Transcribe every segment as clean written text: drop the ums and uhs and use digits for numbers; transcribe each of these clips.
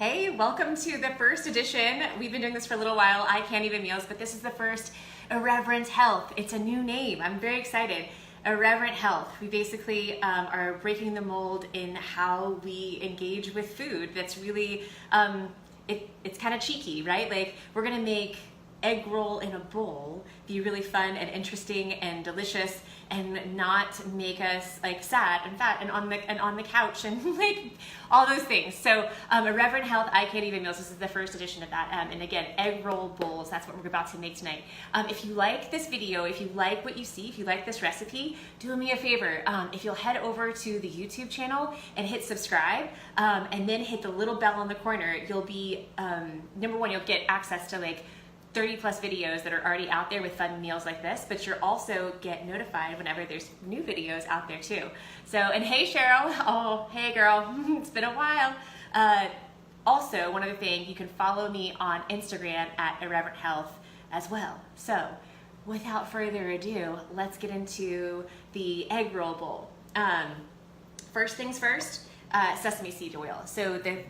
Hey, welcome to the first edition. We've been doing this for a little while, I Can't Even meals, but this is the first Irreverent Health. It's a new name. I'm very excited. Irreverent Health. We basically are breaking the mold in how we engage with food. That's really, it's kind of cheeky, right? Like we're gonna make egg roll in a bowl be really fun and interesting and delicious and not make us like sad and fat and on the couch and like all those things. So Irreverent Health, I Can't Even meals. This is the first edition of that. And again, egg roll bowls. That's what we're about to make tonight. If you like this video, if you like what you see, if you like this recipe, do me a favor. If you'll head over to the YouTube channel and hit subscribe, and then hit the little bell on the corner, you'll be number one, you'll get access to like 30 plus videos that are already out there with fun meals like this, but you'll also get notified whenever there's new videos out there too. So, and hey Cheryl, oh, hey girl, it's been a while. Also, one other thing, you can follow me on Instagram at Irreverent Health as well. So, without further ado, let's get into the egg roll bowl. First things first, sesame seed oil. So the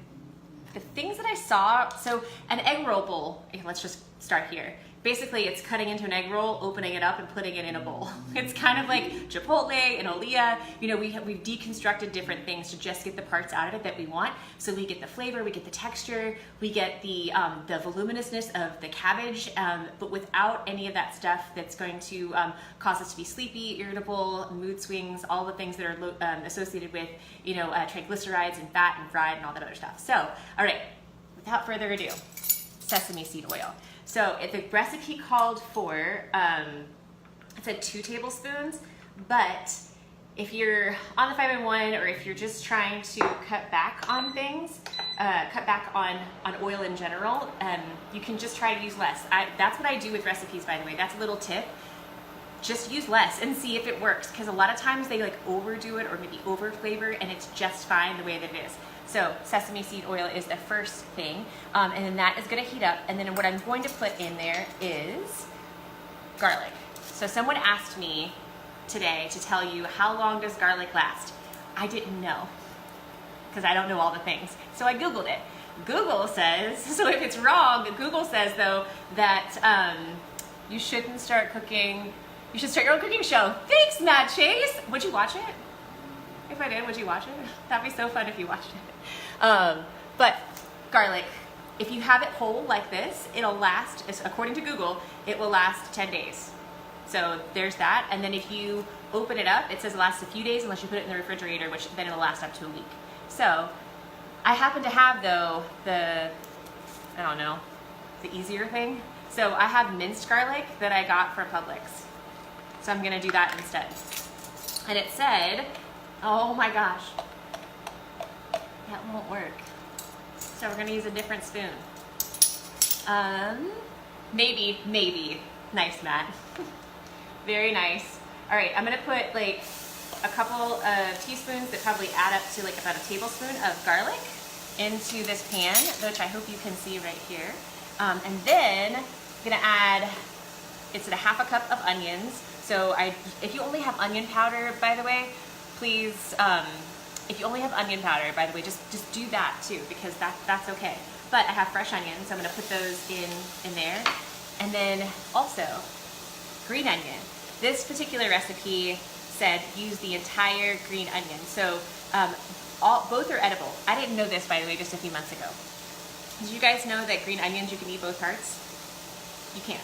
things that I saw, so an egg roll bowl, let's just start here. Basically, it's cutting into an egg roll, opening it up, and putting it in a bowl. It's kind of like Chipotle and Olia. You know, we've deconstructed different things to just get the parts out of it that we want. So we get the flavor, we get the texture, we get the voluminousness of the cabbage, but without any of that stuff that's going to cause us to be sleepy, irritable, mood swings, all the things that are associated with, you know, triglycerides and fat and fried and all that other stuff. So, all right, without further ado, sesame seed oil. So if the recipe called for, it said 2 tablespoons, but if you're on the 5-in-1 or if you're just trying to cut back on things, cut back on oil in general, you can just try to use less. That's what I do with recipes, by the way. That's a little tip. Just use less and see if it works, because a lot of times they like overdo it or maybe over flavor, and it's just fine the way that it is. So sesame seed oil is the first thing, and then that is going to heat up, and then what I'm going to put in there is garlic. So someone asked me today to tell you, how long does garlic last? I didn't know, because I don't know all the things. So I Googled it. Google says, so if it's wrong, Google says though that you shouldn't start cooking, you should start your own cooking show. Thanks, Matt Chase. Would you watch it? If I did, would you watch it? That'd be so fun if you watched it. But garlic, if you have it whole like this, it'll last, according to Google, it will last 10 days. So there's that. And then if you open it up, it says it lasts a few days unless you put it in the refrigerator, which then it'll last up to a week. So I happen to have though I don't know, the easier thing. So I have minced garlic that I got from Publix. So I'm gonna do that instead. And it said, oh my gosh, that won't work. So we're gonna use a different spoon. Maybe. Nice, Matt. Very nice. All right, I'm gonna put like a couple of teaspoons that probably add up to like about a tablespoon of garlic into this pan, which I hope you can see right here. And then I'm gonna add, it's a half a cup of onions. So if you only have onion powder, by the way, please, if you only have onion powder, by the way, just do that too, because that's okay. But I have fresh onions, so I'm gonna put those in there. And then also, green onion. This particular recipe said use the entire green onion. So both are edible. I didn't know this, by the way, just a few months ago. Did you guys know that green onions, you can eat both parts? You can.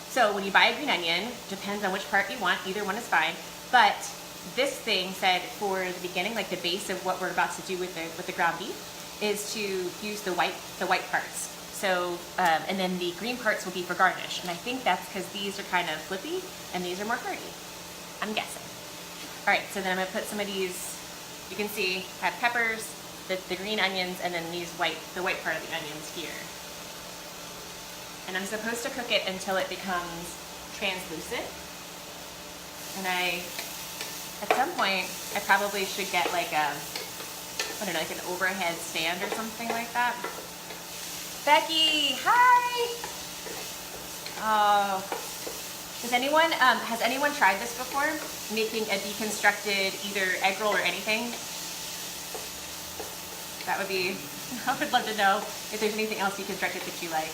So when you buy a green onion, depends on which part you want, either one is fine, but this thing said for the beginning, like the base of what we're about to do with the ground beef, is to use the white parts. So, and then the green parts will be for garnish. And I think that's because these are kind of flippy and these are more hearty. I'm guessing. All right, so then I'm gonna put some of these, you can see, I have peppers, the green onions, and then the white part of the onions here. And I'm supposed to cook it until it becomes translucent. And at some point, I probably should get like I don't know, like an overhead stand or something like that. Becky, hi! Oh, has anyone tried this before? Making a deconstructed either egg roll or anything? That would be, I would love to know if there's anything else deconstructed that you like.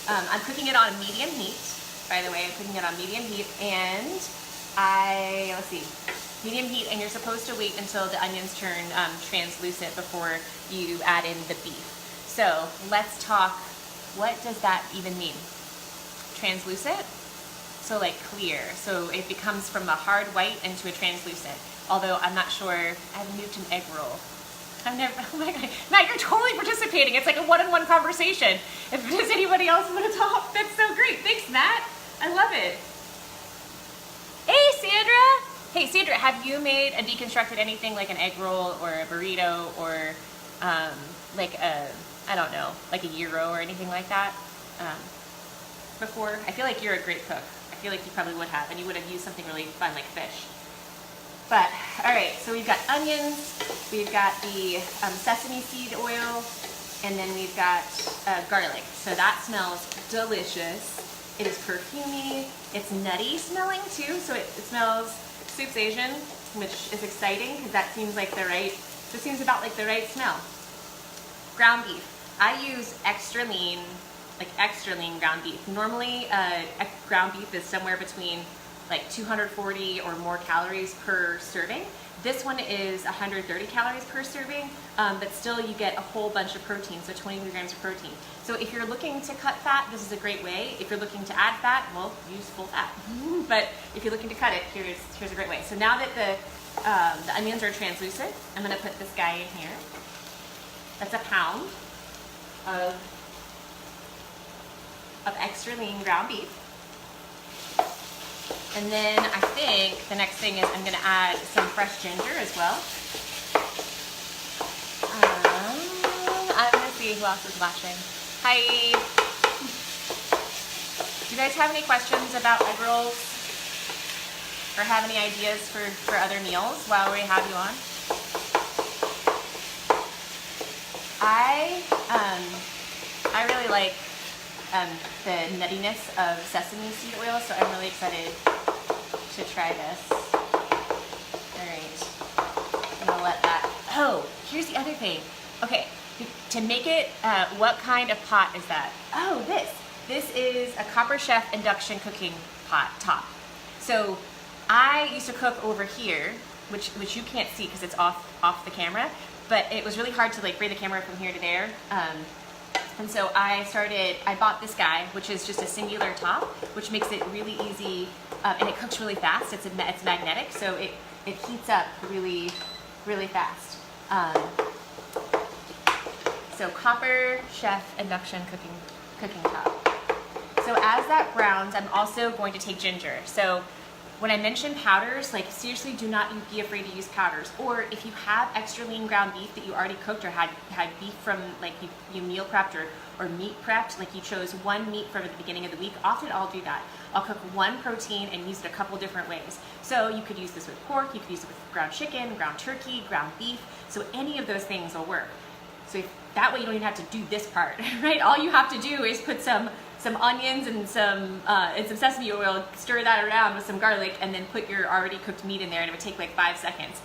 I'm cooking it on medium heat, by the way. I'm cooking it on medium heat, and let's see, medium heat, and you're supposed to wait until the onions turn translucent before you add in the beef. So let's talk, what does that even mean? Translucent? So like clear. So it becomes from a hard white into a translucent. Although I'm not sure, I've moved to an egg roll. I've never, oh my God, Matt, you're totally participating. It's like a one-on-one conversation. If there's anybody else want to talk, that's so great. Thanks, Matt. I love it. Hey, Sandra. Hey, Sandra, have you made a deconstructed anything like an egg roll or a burrito or like a, I don't know, like a gyro or anything like that before? I feel like you're a great cook. I feel like you probably would have, and you would have used something really fun like fish. But, all right, so we've got onions, we've got the sesame seed oil, and then we've got garlic. So that smells delicious. It is perfumey. It's nutty smelling too, so it smells Soup's Asian, which is exciting because that seems like the right, this seems about like the right smell. Ground beef. I use extra lean ground beef. Normally, ground beef is somewhere between like 240 or more calories per serving. This one is 130 calories per serving, but still you get a whole bunch of protein, so 23 grams of protein. So if you're looking to cut fat, this is a great way. If you're looking to add fat, well, use full fat. But if you're looking to cut it, here's a great way. So now that the onions are translucent, I'm gonna put this guy in here. That's a pound of extra lean ground beef. And then I think the next thing is I'm going to add some fresh ginger as well. I'm going to see who else is watching. Hi. Do you guys have any questions about egg rolls? Or have any ideas for other meals while we have you on? I really like the nuttiness of sesame seed oil, so I'm really excited to try this. All right, I'm gonna let that, oh, here's the other thing. Okay, to make it, what kind of pot is that? Oh, this is a Copper Chef induction cooking pot top. So I used to cook over here, which you can't see because it's off the camera, but it was really hard to like bring the camera from here to there. And so I bought this guy, which is just a singular top, which makes it really easy, and it cooks really fast. It's magnetic, so it heats up really, really fast. So Copper Chef induction cooking top. So as that browns, I'm also going to take ginger. So when I mention powders, like seriously, do not be afraid to use powders. Or if you have extra lean ground beef that you already cooked or had beef from like you meal prepped or meat prepped, like you chose one meat from at the beginning of the week, often I'll do that. I'll cook one protein and use it a couple different ways. So you could use this with pork, you could use it with ground chicken, ground turkey, ground beef. So any of those things will work. So that way you don't even have to do this part, right? All you have to do is put some onions and some sesame oil, stir that around with some garlic, and then put your already cooked meat in there, and it would take like 5 seconds.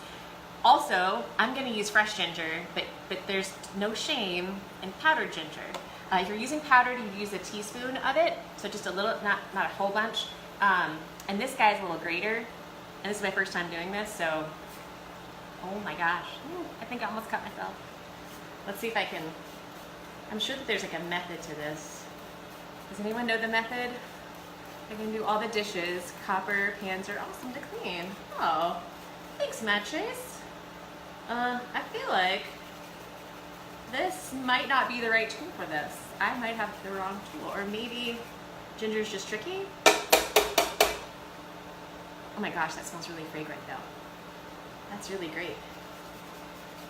Also, I'm going to use fresh ginger, but there's no shame in powdered ginger. If you're using powdered, you use a teaspoon of it, so just a little, not a whole bunch. And this guy's a little grater, and this is my first time doing this, so oh my gosh, I think I almost cut myself. Let's see if I can. I'm sure that there's like a method to this. Does anyone know the method? I can do all the dishes. Copper pans are awesome to clean. Oh, thanks, Matt Chase. I feel like this might not be the right tool for this. I might have the wrong tool, or maybe ginger's just tricky. Oh my gosh, that smells really fragrant though. That's really great.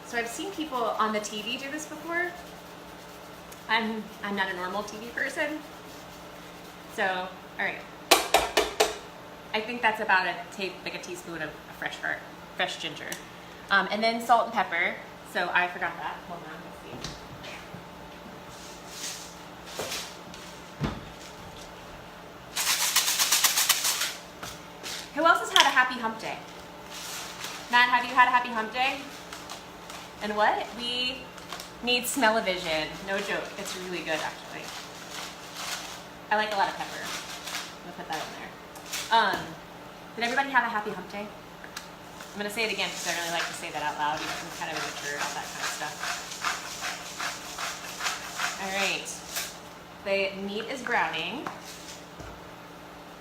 So I've seen people on the TV do this before. I'm not a normal TV person. So, all right. I think that's about like a teaspoon of fresh ginger. And then salt and pepper. So I forgot that. Hold on, let's see. Who else has had a happy hump day? Matt, have you had a happy hump day? And what? We needs smell-o-vision. No joke. It's really good, actually. I like a lot of pepper. I'm gonna put that in there. Did everybody have a happy hump day? I'm gonna say it again because I really like to say that out loud. You know, I'm kind of immature about that kind of stuff. All right. The meat is browning.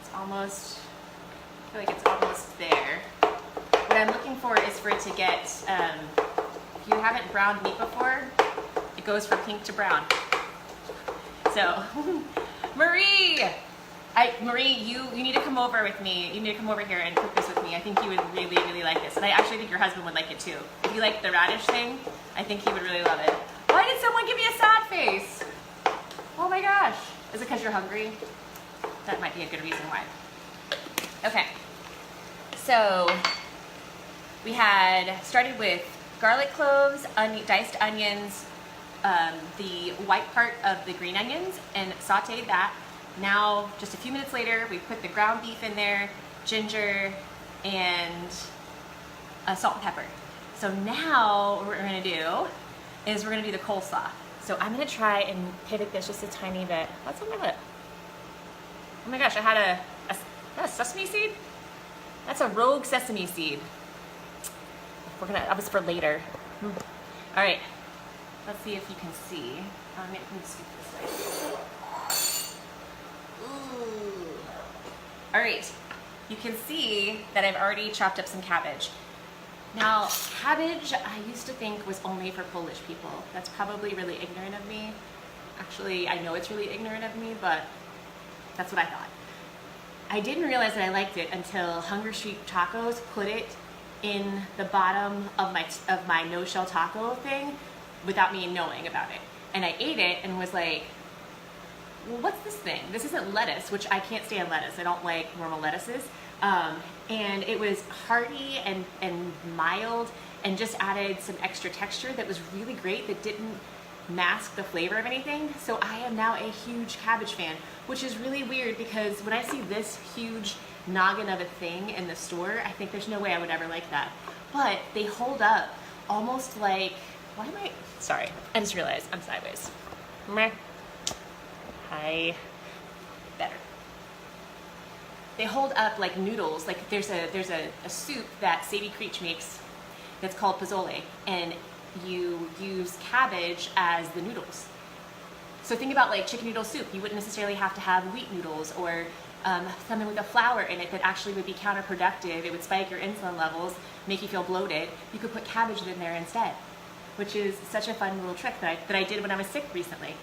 It's almost, I feel like it's almost there. What I'm looking for is for it to get, if you haven't browned meat before, it goes from pink to brown. So, Marie, you need to come over with me. You need to come over here and cook this with me. I think you would really, really like this. And I actually think your husband would like it too. If you like the radish thing, I think he would really love it. Why did someone give me a sad face? Oh my gosh. Is it because you're hungry? That might be a good reason why. Okay. So, we had started with garlic cloves, diced onions, the white part of the green onions, and sauteed that. Now, just a few minutes later, we put the ground beef in there, ginger, and salt and pepper. So now, what we're gonna do is we're gonna do the coleslaw. So I'm gonna try and pivot this just a tiny bit. What's on my lip? Oh my gosh, I had a sesame seed? That's a rogue sesame seed. That was for later. All right, let's see if you can see. Maybe I can scoop this way. Ooh. All right, you can see that I've already chopped up some cabbage. Now, cabbage I used to think was only for Polish people. That's probably really ignorant of me. Actually, I know it's really ignorant of me, but that's what I thought. I didn't realize that I liked it until Hunger Street Tacos put it in the bottom of my no-shell taco thing without me knowing about it. And I ate it and was like, well, what's this thing? This isn't lettuce, which I can't stand lettuce. I don't like normal lettuces. And it was hearty and mild and just added some extra texture that was really great, that didn't mask the flavor of anything. So I am now a huge cabbage fan, which is really weird because when I see this huge noggin of a thing in the store, I think there's no way I would ever like that. But they hold up almost like, why am I, sorry, I just realized I'm sideways. Meh. Hi, better. They hold up like noodles. Like there's a soup that Sadie Creech makes that's called pozole, and you use cabbage as the noodles. So think about like chicken noodle soup. You wouldn't necessarily have to have wheat noodles or something with a flour in it that actually would be counterproductive. It would spike your insulin levels, make you feel bloated. You could put cabbage in there instead, which is such a fun little trick that I did when I was sick recently.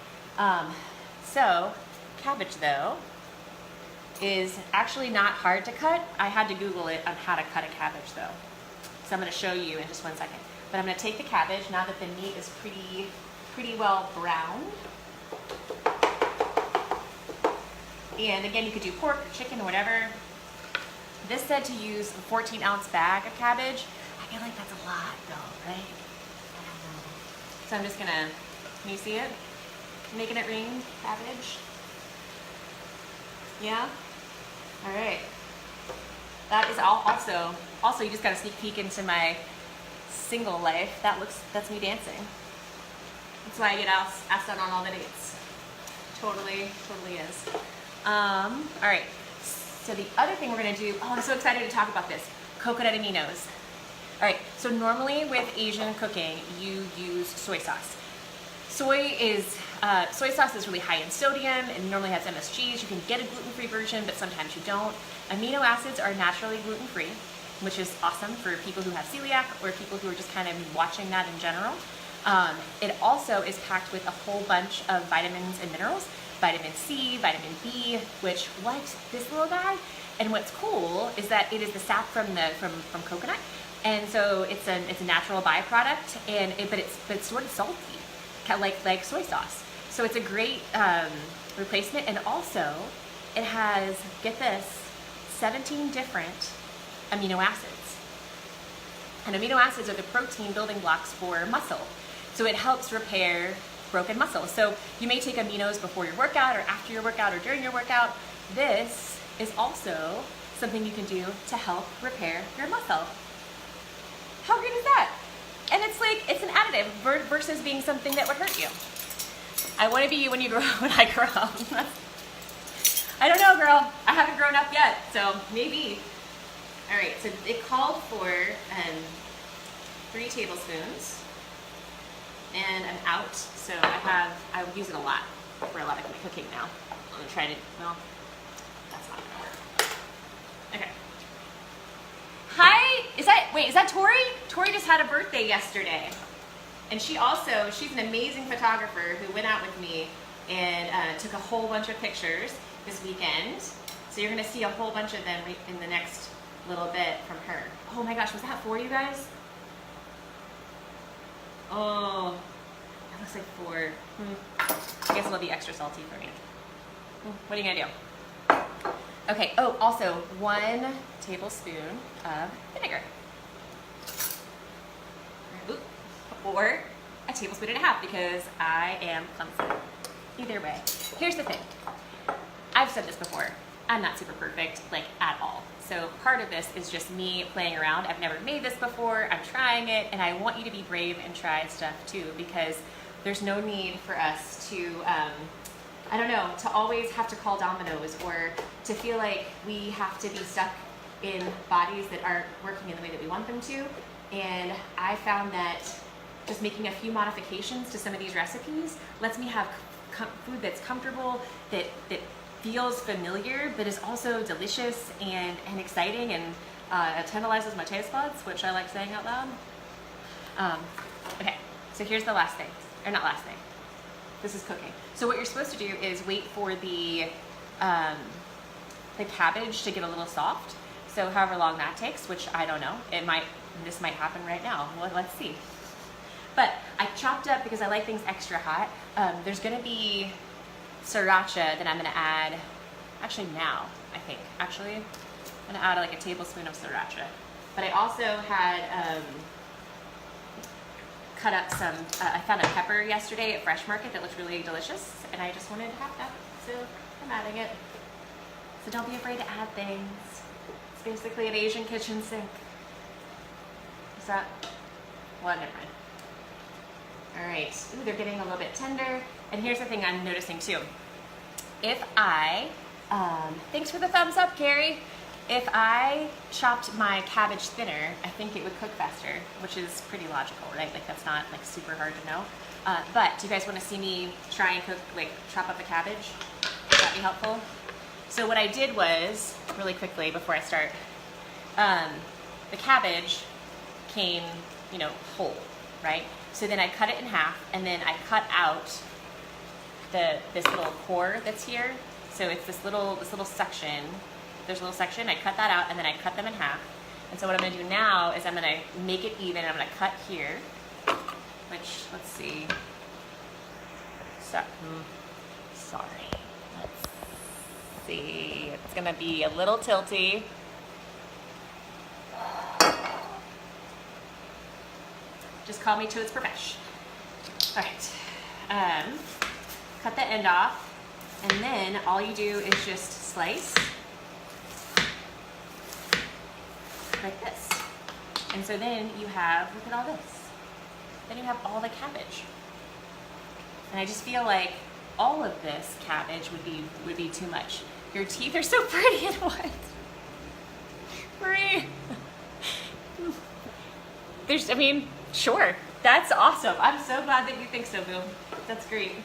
So cabbage though is actually not hard to cut. I had to Google it on how to cut a cabbage though. So I'm gonna show you in just one second. But I'm gonna take the cabbage now that the meat is pretty well browned. And again, you could do pork or chicken or whatever. This said to use a 14-ounce bag of cabbage. I feel like that's a lot though, right? I don't know. So I'm just gonna, can you see it? Making it rain, cabbage. Yeah? All right. That is also you just got a sneak peek into my single life. That's me dancing. That's why I get asked out on all the dates. Totally is. All right. So the other thing we're gonna do, oh, I'm so excited to talk about this, coconut aminos. All right, so normally with Asian cooking, you use soy sauce. Soy sauce is really high in sodium and normally has MSGs. You can get a gluten-free version, but sometimes you don't. Amino acids are naturally gluten-free, which is awesome for people who have celiac or people who are just kind of watching that in general. It also is packed with a whole bunch of vitamins and minerals, vitamin C, vitamin B, which this little guy. And what's cool is that it is the sap from from coconut, and so it's a natural byproduct, but it's sort of salty, kind of like soy sauce. So it's a great replacement, and also it has, get this, 17 different amino acids. And amino acids are the protein building blocks for muscle. So it helps repair broken muscle. So you may take aminos before your workout or after your workout or during your workout. This is also something you can do to help repair your muscle. How great is that? And it's like, it's an additive versus being something that would hurt you. I want to be you when I grow up. I don't know, girl. I haven't grown up yet, so maybe. All right, so it called for 3 tablespoons, and I'm out, so I would use it a lot for a lot of my cooking now. I'm trying to, well, that's not gonna work. Okay. Hi, is that Tori? Tori just had a birthday yesterday. And she's an amazing photographer who went out with me and took a whole bunch of pictures this weekend. So you're gonna see a whole bunch of them in the next little bit from her. Oh my gosh, was that 4, you guys? Oh, that looks like 4. I guess it'll be extra salty for me. What are you gonna do? Okay, oh, also 1 tablespoon of vinegar. Or a tablespoon and a half because I am clumsy. Either way. Here's the thing. I've said this before. I'm not super perfect, like at all. So part of this is just me playing around. I've never made this before. I'm trying it, and I want you to be brave and try stuff too, because there's no need for us to, I don't know, to always have to call dominoes or to feel like we have to be stuck in bodies that aren't working in the way that we want them to. And I found that just making a few modifications to some of these recipes lets me have food that's comfortable, that feels familiar, but is also delicious and exciting, and it tantalizes my taste buds, which I like saying out loud. Okay, so here's the last thing, or not last thing. This is cooking. So what you're supposed to do is wait for the cabbage to get a little soft. So however long that takes, which I don't know, this might happen right now. Well, let's see. But I chopped up, because I like things extra hot, there's gonna be sriracha that I'm gonna add, actually now, I think. Actually, I'm gonna add like a tablespoon of sriracha. But I also had cut up some, I found a pepper yesterday at Fresh Market that looked really delicious, and I just wanted to have that, so I'm adding it. So don't be afraid to add things. It's basically an Asian kitchen sink. Is that, well, never mind. All right, ooh, they're getting a little bit tender. And here's the thing I'm noticing too. If I, thanks for the thumbs up, Carrie. If I chopped my cabbage thinner, I think it would cook faster, which is pretty logical, right? Like that's not like super hard to know. But do you guys want to see me try and cook, like chop up the cabbage? Would that be helpful? So what I did was, really quickly before I start, the cabbage came, whole, right? So then I cut it in half, and then I cut out this little core that's here. So it's this little section. There's a little section. I cut that out, and then I cut them in half. And so what I'm going to do now is I'm going to make it even. I'm going to cut here, which, let's see. So, sorry. Let's see. It's going to be a little tilty. Just call me to its profesh. All right. Cut the end off, and then all you do is just slice like this. And so then you have, look at all this. Then you have all the cabbage. And I just feel like all of this cabbage would be too much. Your teeth are so pretty at once. Marie. Sure. That's awesome. I'm so glad that you think so, Boo. That's great.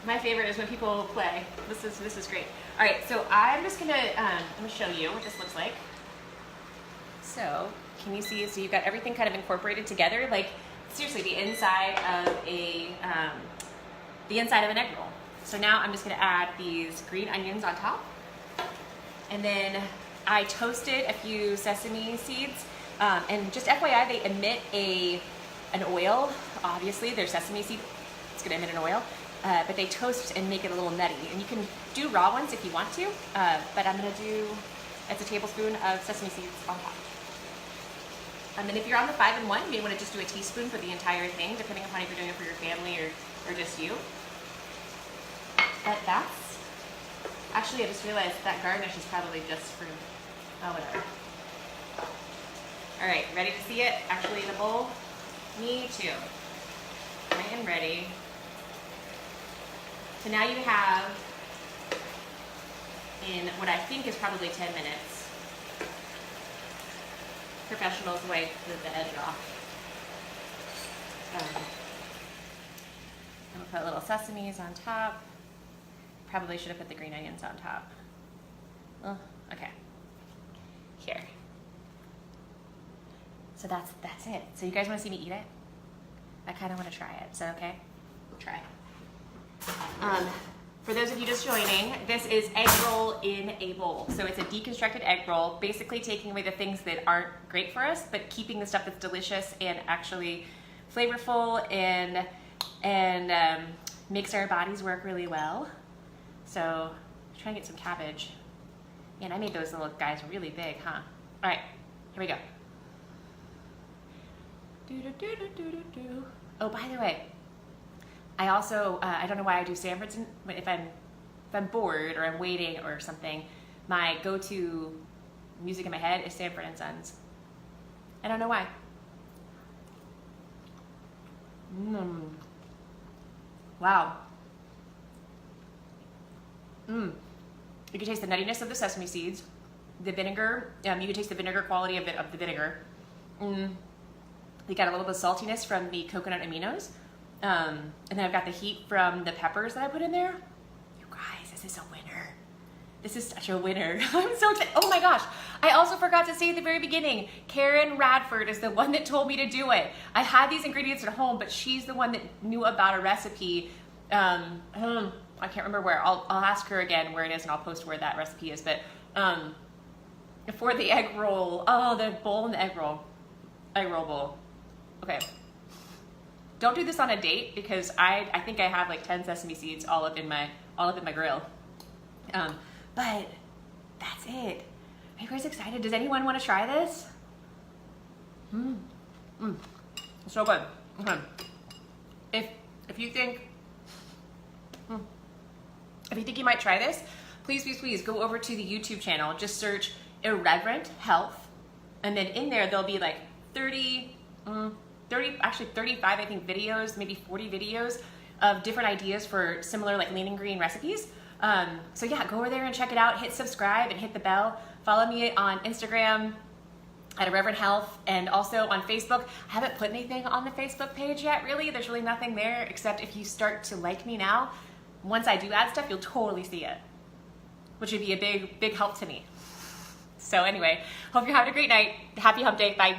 My favorite is when people play. This is great. All right, so I'm just gonna show you what this looks like. So can you see? So you've got everything kind of incorporated together. Like seriously, the inside of an egg roll. So now I'm just gonna add these green onions on top, and then I toasted a few sesame seeds. And just FYI, they emit an oil. Obviously, they're sesame seed. It's gonna emit an oil. But they toast and make it a little nutty. And you can do raw ones if you want to, but I'm gonna do, it's a tablespoon of sesame seeds on top. And if you're on the 5-in-1, you may wanna just do a teaspoon for the entire thing, depending upon if you're doing it for your family or just you. But that's, actually I just realized that garnish is probably just for, oh whatever. All right, ready to see it actually in a bowl? Me too. I am ready. So now you have, in what I think is probably 10 minutes, professionals wipe the edge off. I'm gonna put little sesames on top. Probably should have put the green onions on top. Oh, okay. Here. So that's it. So you guys want to see me eat it? I kind of want to try it. So okay, we'll try. For those of you just joining, this is egg roll in a bowl. So it's a deconstructed egg roll, basically taking away the things that aren't great for us, but keeping the stuff that's delicious and actually flavorful and makes our bodies work really well. So try and get some cabbage. Man, I made those little guys really big, huh? All right, here we go. Oh, by the way, I also, I don't know why I do Sanford's, but if I'm bored or I'm waiting or something, my go-to music in my head is Sanford and Sons. I don't know why. Wow. You can taste the nuttiness of the sesame seeds, the vinegar. You can taste the vinegar quality of the vinegar. You got a little bit of saltiness from the coconut aminos. And then I've got the heat from the peppers that I put in there. You guys, this is a winner. This is such a winner. I'm so excited. Oh my gosh. I also forgot to say at the very beginning, Karen Radford is the one that told me to do it. I had these ingredients at home, but she's the one that knew about a recipe. I can't remember where. I'll ask her again where it is and I'll post where that recipe is. But for the egg roll, oh, the bowl and the egg roll bowl. Okay. Don't do this on a date because I think I have like 10 sesame seeds all up in my grill. But that's it. Are you guys excited? Does anyone want to try this? It's so good. Okay. If you think you might try this, please go over to the YouTube channel. Just search Irreverent Health, and then in there there'll be like 35 I think videos, maybe 40 videos of different ideas for similar like lean and green recipes. So yeah, go over there and check it out. Hit subscribe and hit the bell. Follow me on Instagram at Irreverent Health and also on Facebook. I haven't put anything on the Facebook page yet, really. There's really nothing there except if you start to like me now, once I do add stuff, you'll totally see it, which would be a big help to me. So anyway, hope you're having a great night. Happy hump day. Bye.